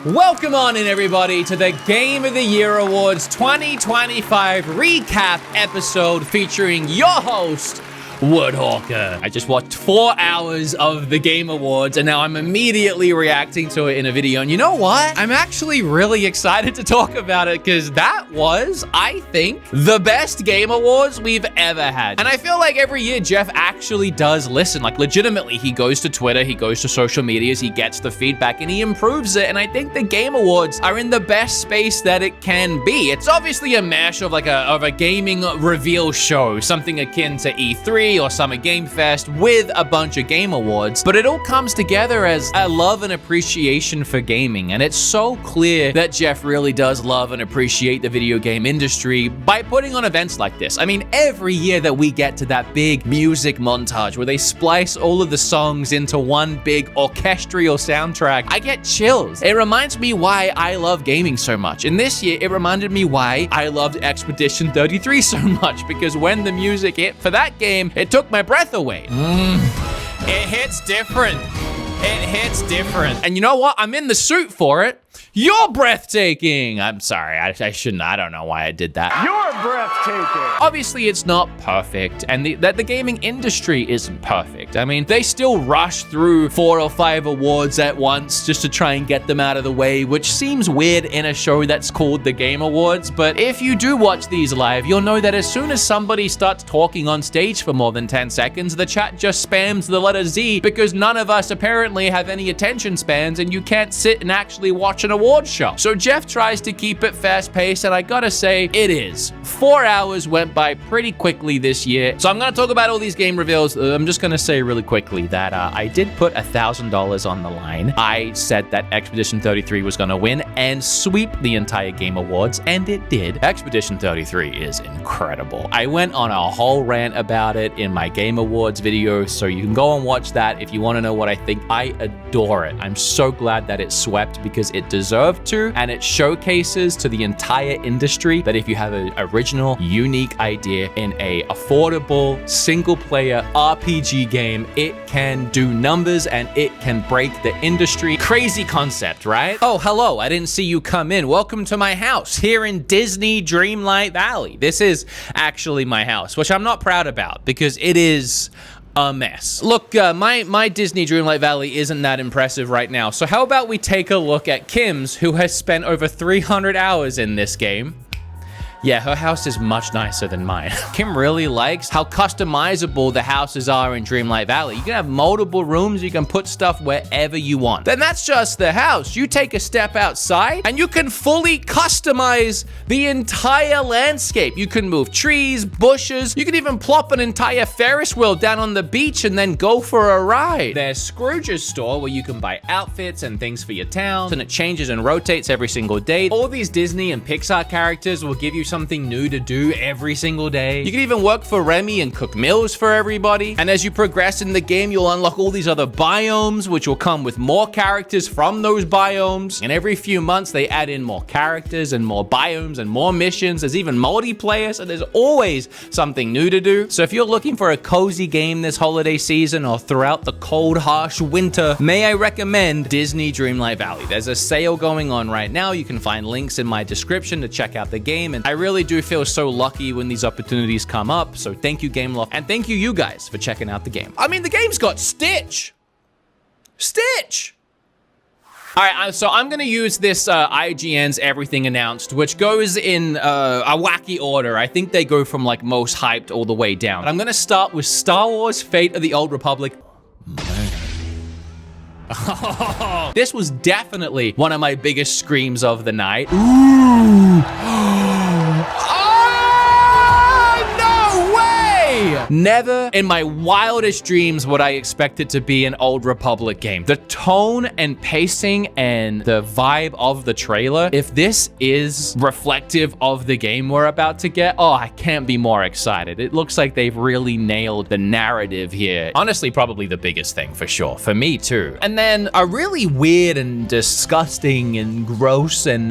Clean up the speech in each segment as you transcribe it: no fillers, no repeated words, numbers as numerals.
Welcome on in, everybody, to the Game of the Year Awards 2025 recap episode featuring your host, Woodhawker. I just watched 4 hours of the Game Awards, and now I'm immediately reacting to it in a video. And you know what? I'm actually really excited to talk about it because that was, I think, the best Game Awards we've ever had. And I feel like every year Jeff actually does listen. Like, legitimately, he goes to Twitter, he goes to social medias, he gets the feedback, and he improves it. And I think the Game Awards are in the best space that it can be. It's obviously a mash of a gaming reveal show, something akin to E3 or Summer Game Fest with a bunch of Game Awards, but it all comes together as a love and appreciation for gaming. And it's so clear that Jeff really does love and appreciate the video game industry by putting on events like this. I mean, every year that we get to that big music montage where they splice all of the songs into one big orchestral soundtrack, I get chills. It reminds me why I love gaming so much. And this year, it reminded me why I loved Expedition 33 so much, because when the music hit for that game, it took my breath away. It hits different. It hits different. And you know what? I'm in the suit for it. You're breathtaking. I'm sorry, I shouldn't. I don't know why I did that. You're breathtaking. Obviously, it's not perfect, and the gaming industry isn't perfect. I mean, they still rush through 4 or 5 awards at once just to try and get them out of the way, which seems weird in a show that's called the Game Awards. But if you do watch these live, you'll know that as soon as somebody starts talking on stage for more than 10 seconds, the chat just spams the letter Z, because none of us apparently have any attention spans, and you can't sit and actually watch an award show. So Jeff tries to keep it fast-paced, and I gotta say, it is. 4 hours went by pretty quickly this year. So I'm gonna talk about all these game reveals. I'm just gonna say really quickly that I did put $1,000 on the line. I said that Expedition 33 was gonna win and sweep the entire Game Awards, and it did. Expedition 33 is incredible. I went on a whole rant about it in my Game Awards video, so you can go and watch that if you want to know what I think. I adore it. I'm so glad that it swept because it deserved to, and it showcases to the entire industry that if you have an original, unique idea in a affordable, single-player RPG game, it can do numbers and it can break the industry. Crazy concept, right? Oh, hello, I didn't see you come in. Welcome to my house here in Disney Dreamlight Valley. This is actually my house, which I'm not proud about because it is a mess. Look, my Disney Dreamlight Valley isn't that impressive right now. So how about we take a look at Kim's, who has spent over 300 hours in this game. Yeah, her house is much nicer than mine. Kim really likes how customizable the houses are in Dreamlight Valley. You can have multiple rooms, you can put stuff wherever you want. Then that's just the house. You take a step outside and you can fully customize the entire landscape. You can move trees, bushes, you can even plop an entire Ferris wheel down on the beach and then go for a ride. There's Scrooge's store where you can buy outfits and things for your town, and it changes and rotates every single day. All these Disney and Pixar characters will give you something new to do every single day. You can even work for Remy and cook meals for everybody. And as you progress in the game, you'll unlock all these other biomes, which will come with more characters from those biomes. And every few months, they add in more characters and more biomes and more missions. There's even multiplayer, so there's always something new to do. So if you're looking for a cozy game this holiday season or throughout the cold, harsh winter, may I recommend Disney Dreamlight Valley. There's a sale going on right now. You can find links in my description to check out the game, and I really do feel so lucky when these opportunities come up. So thank you, Gameloft, and thank you guys for checking out the game. I mean, the game's got Stitch. Stitch! All right, so I'm gonna use this IGN's Everything Announced, which goes in a wacky order. I think they go from like most hyped all the way down. But I'm gonna start with Star Wars Fate of the Old Republic. Man. This was definitely one of my biggest screams of the night. Ooh. Never in my wildest dreams would I expect it to be an Old Republic game. The tone and pacing and the vibe of the trailer, if this is reflective of the game we're about to get, oh, I can't be more excited. It looks like they've really nailed the narrative here. Honestly, probably the biggest thing for sure, for me too. And then a really weird and disgusting and gross, and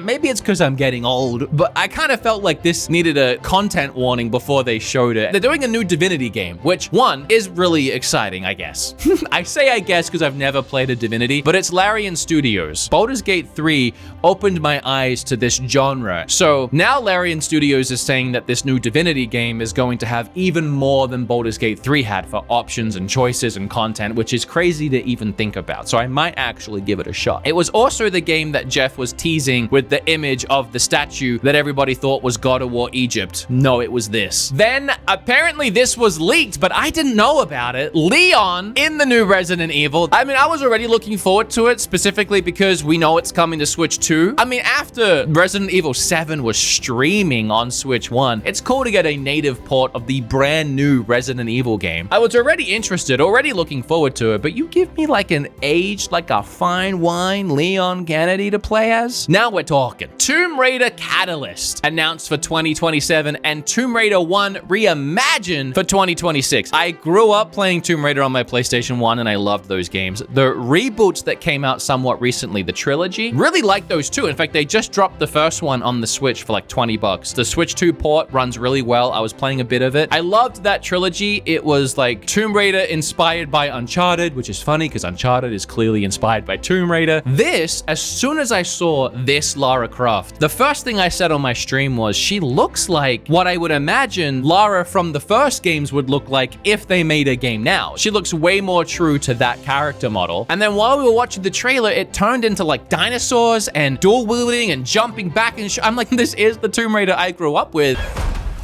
maybe it's because I'm getting old, but I kind of felt like this needed a content warning before they showed it. They're doing a new new Divinity game, which one is really exciting, I guess. I say I guess because I've never played a Divinity, but it's Larian Studios. Baldur's Gate 3 opened my eyes to this genre. So now Larian Studios is saying that this new Divinity game is going to have even more than Baldur's Gate 3 had for options and choices and content, which is crazy to even think about. So I might actually give it a shot. It was also the game that Jeff was teasing with the image of the statue that everybody thought was God of War Egypt. No, it was this. Then apparently this was leaked, but I didn't know about it. Leon in the new Resident Evil. I mean, I was already looking forward to it, specifically because we know it's coming to Switch 2. I mean, after Resident Evil 7 was streaming on Switch 1, it's cool to get a native port of the brand new Resident Evil game. I was already interested, already looking forward to it, but you give me like an aged, like a fine wine Leon Kennedy to play as? Now we're talking. Tomb Raider Catalyst announced for 2027 and Tomb Raider 1 reimagined for 2026. I grew up playing Tomb Raider on my PlayStation 1 and I loved those games. The reboots that came out somewhat recently, the trilogy, really liked those too. In fact, they just dropped the first one on the Switch for like 20 bucks. The Switch 2 port runs really well. I was playing a bit of it. I loved that trilogy. It was like Tomb Raider inspired by Uncharted, which is funny because Uncharted is clearly inspired by Tomb Raider. This, as soon as I saw this Lara Croft, the first thing I said on my stream was, she looks like what I would imagine Lara from the first games would look like if they made a game now. She looks way more true to that character model. And then while we were watching the trailer, it turned into like dinosaurs and dual wielding and jumping back and I'm like, this is the Tomb Raider I grew up with.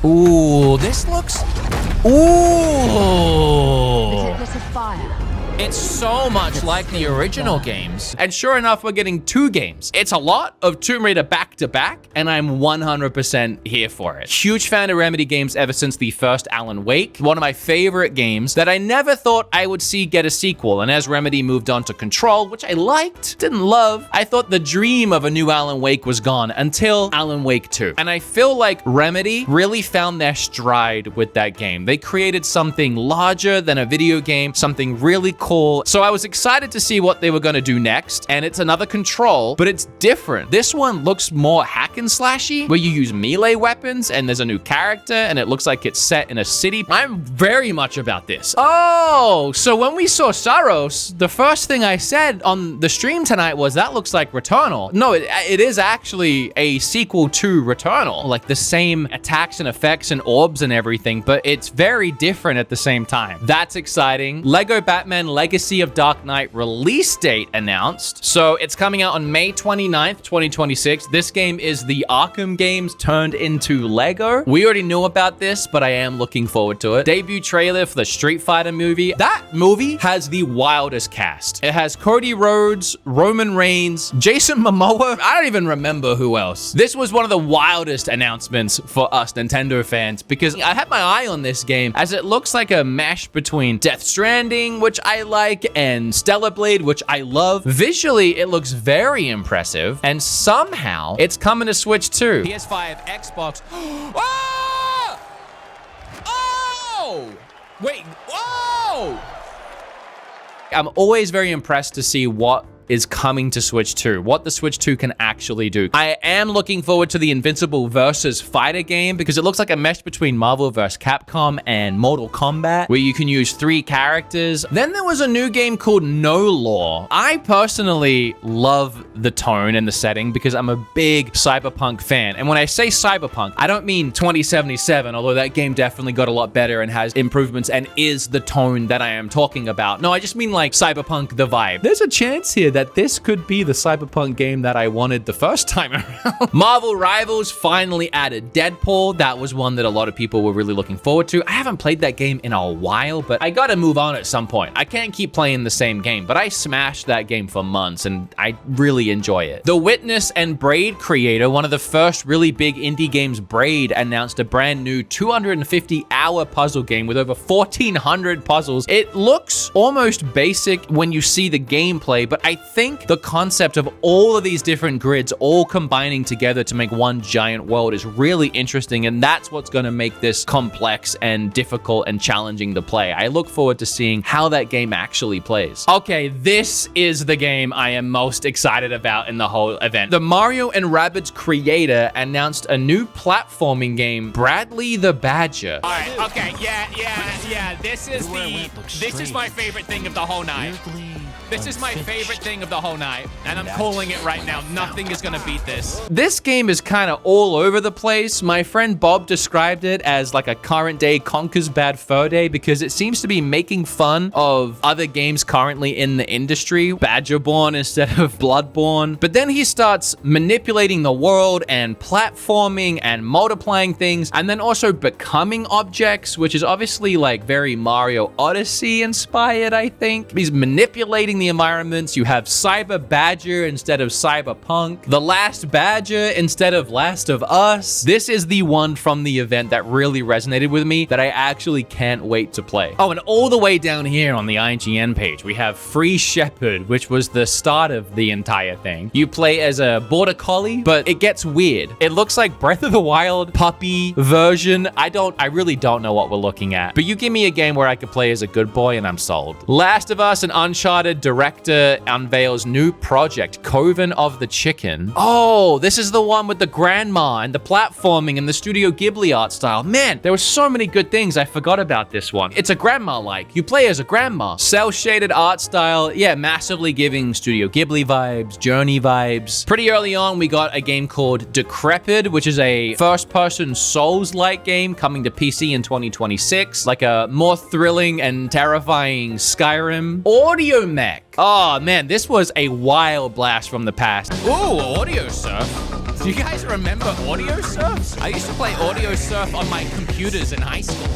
Ooh, this looks... Ooh! There's a fire. It's so much like the original games. And sure enough, we're getting 2 games. It's a lot of Tomb Raider back to back, and I'm 100% here for it. Huge fan of Remedy games ever since the first Alan Wake. One of my favorite games that I never thought I would see get a sequel. And as Remedy moved on to Control, which I liked, didn't love, I thought the dream of a new Alan Wake was gone until Alan Wake 2. And I feel like Remedy really found their stride with that game. They created something larger than a video game, something really cool. So I was excited to see what they were going to do next, and it's another Control, but it's different. This one looks more hack and slashy, where you use melee weapons, and there's a new character, and it looks like it's set in a city. I'm very much about this. Oh, so when we saw Saros, the first thing I said on the stream tonight was, that looks like Returnal. No, it is actually a sequel to Returnal, like the same attacks and effects and orbs and everything, but it's very different at the same time. That's exciting. Lego Batman Legacy of Dark Knight release date announced. So it's coming out on May 29th, 2026. This game is the Arkham games turned into Lego. We already knew about this, but I am looking forward to it. Debut trailer for the Street Fighter movie. That movie has the wildest cast. It has Cody Rhodes, Roman Reigns, Jason Momoa. I don't even remember who else. This was one of the wildest announcements for us Nintendo fans because I had my eye on this game as it looks like a mesh between Death Stranding, which I like, and Stellar Blade, which I love. Visually, it looks very impressive, and somehow it's coming to Switch 2. PS5, Xbox. Oh! Oh! Wait, whoa! I'm always very impressed to see what is coming to Switch 2, what the Switch 2 can actually do. I am looking forward to the Invincible versus Fighter game because it looks like a mesh between Marvel vs. Capcom and Mortal Kombat, where you can use 3 characters. Then there was a new game called No Law. I personally love the tone and the setting because I'm a big cyberpunk fan. And when I say cyberpunk, I don't mean 2077, although that game definitely got a lot better and has improvements and is the tone that I am talking about. No, I just mean like cyberpunk the vibe. There's a chance here that this could be the cyberpunk game that I wanted the first time around. Marvel Rivals finally added Deadpool. That was one that a lot of people were really looking forward to. I haven't played that game in a while, but I gotta move on at some point. I can't keep playing the same game, but I smashed that game for months and I really enjoy it. The Witness and Braid creator, one of the first really big indie games, Braid, announced a brand new 250-hour puzzle game with over 1,400 puzzles. It looks almost basic when you see the gameplay, but I think the concept of all of these different grids all combining together to make one giant world is really interesting, and that's what's going to make this complex and difficult and challenging to play. I look forward to seeing how that game actually plays. Okay, this is the game I am most excited about in the whole event. The Mario and Rabbids creator announced a new platforming game, Bradley the Badger. All right, okay, yeah. This is my favorite thing of the whole night. This is my favorite thing of the whole night, and I'm calling it right now. Nothing is gonna beat this. This game is kind of all over the place. My friend Bob described it as like a current day Conker's Bad Fur Day because it seems to be making fun of other games currently in the industry, Badgerborn instead of Bloodborne. But then he starts manipulating the world and platforming and multiplying things, and then also becoming objects, which is obviously like very Mario Odyssey inspired, I think. He's manipulating the environments. You have Cyber Badger instead of Cyberpunk, The Last Badger instead of Last of Us. This is the one from the event that really resonated with me that I actually can't wait to play. Oh, and all the way down here on the IGN page, we have Free Shepherd, which was the start of the entire thing. You play as a border collie, but it gets weird. It looks like Breath of the Wild puppy version. I really don't know what we're looking at, but you give me a game where I could play as a good boy and I'm sold. Last of Us and Uncharted director unveils new project, Coven of the Chicken. Oh, this is the one with the grandma and the platforming and the Studio Ghibli art style. Man, there were so many good things. I forgot about this one. It's a grandma-like. You play as a grandma. Cell-shaded art style. Yeah, massively giving Studio Ghibli vibes, Journey vibes. Pretty early on, we got a game called Decrepit, which is a first-person Souls-like game coming to PC in 2026. Like a more thrilling and terrifying Skyrim. Audio Mech. Oh man, this was a wild blast from the past. Ooh, Audio Surf. Do you guys remember Audio Surf? I used to play Audio Surf on my computers in high school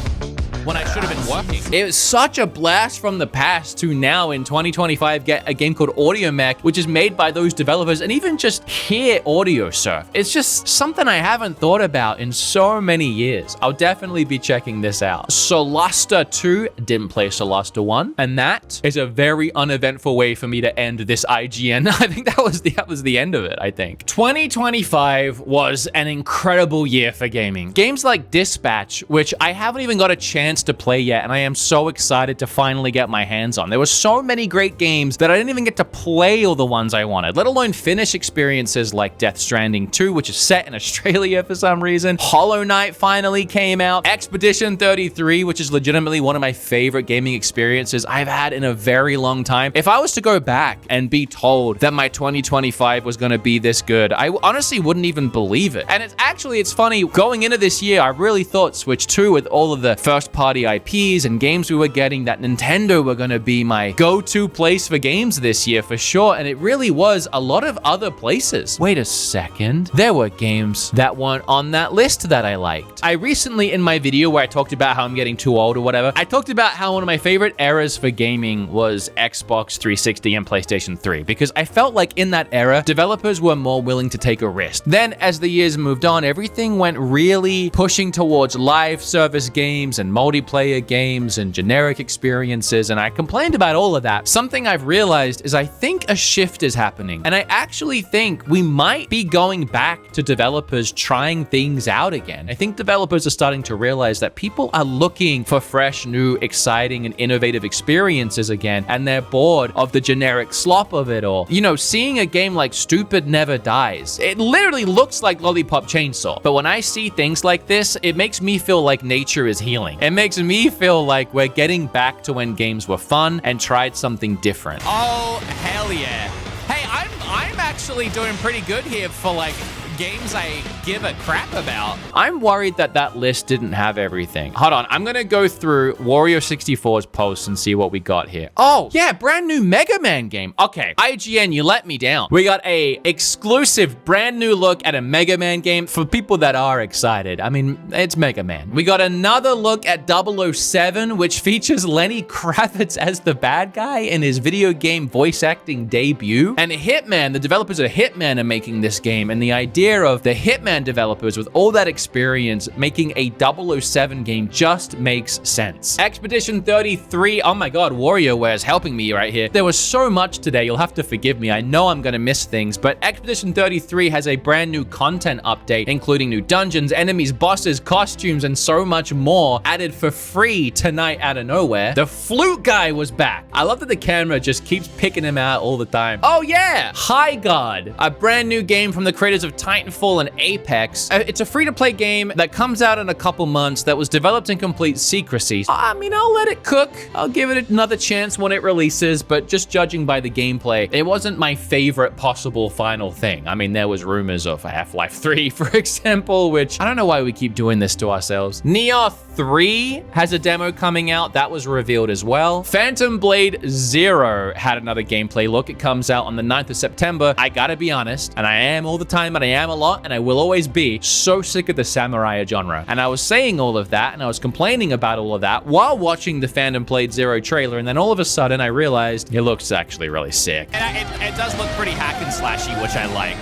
when I should have been working. It was such a blast from the past to now in 2025 get a game called Audio Mech, which is made by those developers, and even just hear Audio Surf. It's just something I haven't thought about in so many years. I'll definitely be checking this out. Soluster 2, didn't play Soluster 1, and that is a very uneventful way for me to end this IGN. I think that was the end of it, I think. 2025 was an incredible year for gaming. Games like Dispatch, which I haven't even got a chance to play yet, and I am so excited to finally get my hands on. There were so many great games that I didn't even get to play all the ones I wanted, let alone finish experiences like Death Stranding 2, which is set in Australia for some reason. Hollow Knight finally came out. Expedition 33, which is legitimately one of my favorite gaming experiences I've had in a very long time. If I was to go back and be told that my 2025 was going to be this good, I honestly wouldn't even believe it. And it's funny, going into this year, I really thought Switch 2 with all of the first-party IPs and games we were getting, that Nintendo were going to be my go-to place for games this year for sure, and it really was a lot of other places. Wait a second, there were games that weren't on that list that I liked. I recently, in my video where I talked about how I'm getting too old or whatever, I talked about how one of my favorite eras for gaming was Xbox 360 and PlayStation 3, because I felt like in that era, developers were more willing to take a risk. Then, as the years moved on, everything went really pushing towards live service games and multiplayer games and generic experiences, and I complained about all of that. Something I've realized is I think a shift is happening, and I actually think we might be going back to developers trying things out again. I think developers are starting to realize that people are looking for fresh, new, exciting, and innovative experiences again, and they're bored of the generic slop of it all. You know, seeing a game like Stupid Never Dies, it literally looks like Lollipop Chainsaw, but when I see things like this, it makes me feel like nature is healing. It makes me feel like we're getting back to when games were fun and tried something different. Oh, hell yeah. Hey, I'm actually doing pretty good here for like games I give a crap about. I'm worried that that list didn't have everything. Hold on, I'm gonna go through Wario64's posts and see what we got here. Oh, yeah, brand new Mega Man game. Okay, IGN, you let me down. We got a exclusive brand new look at a Mega Man game for people that are excited. I mean, it's Mega Man. We got another look at 007, which features Lenny Kravitz as the bad guy in his video game voice acting debut. And Hitman, the developers of Hitman are making this game, and the idea idea of the Hitman developers with all that experience making a 007 game just makes sense. Expedition 33, oh my god, WarioWare's helping me right here. There was so much today, you'll have to forgive me. I know I'm gonna miss things, but Expedition 33 has a brand new content update, including new dungeons, enemies, bosses, costumes, and so much more added for free tonight out of nowhere. The flute guy was back. I love that the camera just keeps picking him out all the time. Oh yeah, High Guard, a brand new game from the creators of Titanfall and Apex. It's a free-to-play game that comes out in a couple months that was developed in complete secrecy. I mean, I'll let it cook. I'll give it another chance when it releases, but just judging by the gameplay, it wasn't my favorite possible final thing. I mean, there was rumors of Half-Life 3, for example, which I don't know why we keep doing this to ourselves. Neo 3 has a demo coming out. That was revealed as well. Phantom Blade 0 had another gameplay look. It comes out on the 9th of September. I gotta be honest, and I am all the time, and I am a lot, and I will always be so sick of the samurai genre. And I was saying all of that, and I was complaining about all of that while watching the Phantom Blade 0 trailer, and then all of a sudden I realized it looks actually really sick. And it does look pretty hack and slashy, which I like.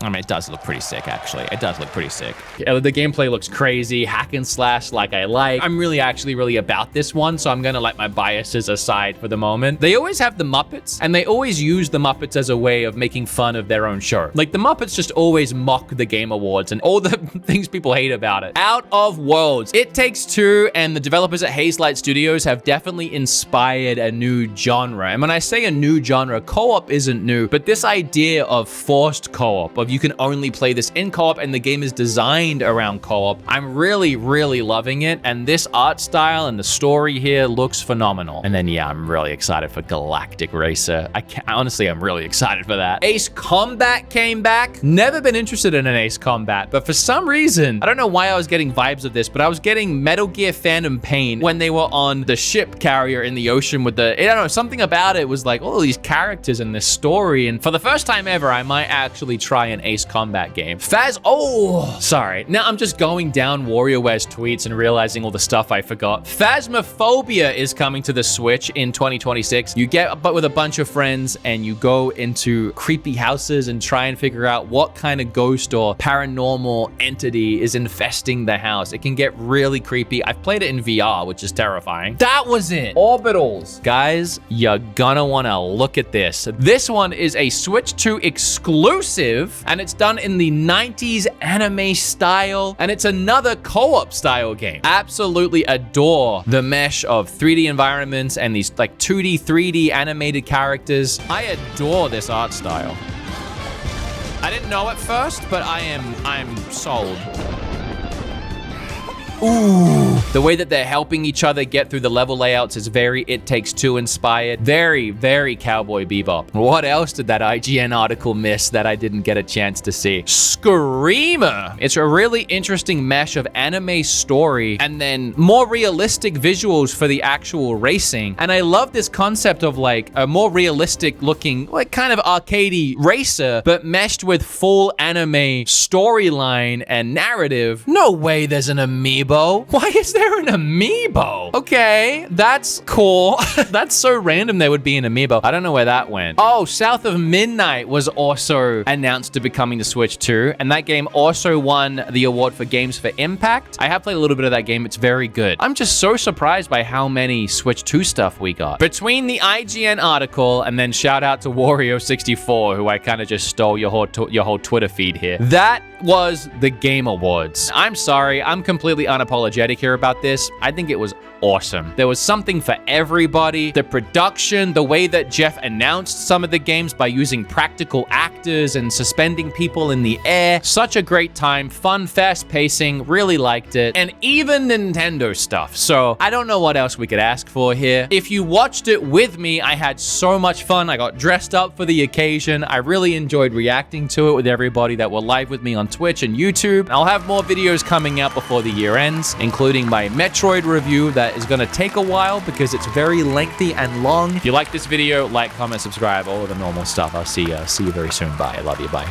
I mean, it does look pretty sick, actually. It does look pretty sick. The gameplay looks crazy, hack and slash like I like. I'm really about this one, so I'm gonna let my biases aside for the moment. They always have the Muppets, and they always use the Muppets as a way of making fun of their own show. Like, the Muppets just always mock the Game Awards and all the things people hate about it. Out of Worlds. It Takes Two and the developers at Hazelight Studios have definitely inspired a new genre. And when I say a new genre, co-op isn't new, but this idea of forced co-op, of you can only play this in co-op and the game is designed around co-op. I'm really loving it, and this art style and the story here looks phenomenal. And then yeah, I'm really excited for Galactic Racer. Honestly, I'm really excited for that. Ace Combat came back. Never been interested in an Ace Combat, but for some reason, I don't know why I was getting vibes of this, but I was getting Metal Gear Phantom Pain when they were on the ship carrier in the ocean with the, I don't know, something about it was like, all these characters in this story, and for the first time ever, I might actually try an Ace Combat game. Sorry. Now I'm just going down WarioWare's tweets and realizing all the stuff I forgot. Phasmophobia is coming to the Switch in 2026. You get but with a bunch of friends and you go into creepy houses and try and figure out what kind of ghost or paranormal entity is infesting the house. It can get really creepy. I've played it in VR, which is terrifying. That was it. Orbitals. Guys, you're gonna wanna look at this. This one is a Switch 2 exclusive, and it's done in the 90s anime style, and it's another co-op style game. Absolutely adore the mesh of 3D environments and these like 2D, 3D animated characters. I adore this art style. I didn't know at first, but I'm sold. Ooh. The way that they're helping each other get through the level layouts is very It Takes Two inspired. Very Cowboy Bebop. What else did that IGN article miss that I didn't get a chance to see? Screamer. It's a really interesting mesh of anime story and then more realistic visuals for the actual racing. And I love this concept of like a more realistic looking, like kind of arcadey racer, but meshed with full anime storyline and narrative. No way there's an amiibo. Why is there an amiibo? Okay, that's cool. That's so random there would be an amiibo. I don't know where that went. Oh, South of Midnight was also announced to be coming to Switch 2, and that game also won the award for Games for Impact. I have played a little bit of that game. It's very good. I'm just so surprised by how many Switch 2 stuff we got. Between the IGN article and then shout out to Wario64, who I kind of just stole your whole Twitter feed here. That was the Game Awards. I'm sorry, I'm completely unapologetic here about this. I think it was awesome. There was something for everybody. The production, the way that Jeff announced some of the games by using practical actors and suspending people in the air. Such a great time. Fun, fast pacing. Really liked it. And even Nintendo stuff. So I don't know what else we could ask for here. If you watched it with me, I had so much fun. I got dressed up for the occasion. I really enjoyed reacting to it with everybody that were live with me on Twitch and YouTube. I'll have more videos coming out before the year ends, including my Metroid review that is going to take a while because it's very lengthy and long. If you like this video, like, comment, subscribe, all of the normal stuff. I'll see you very soon. Bye. I love you. Bye.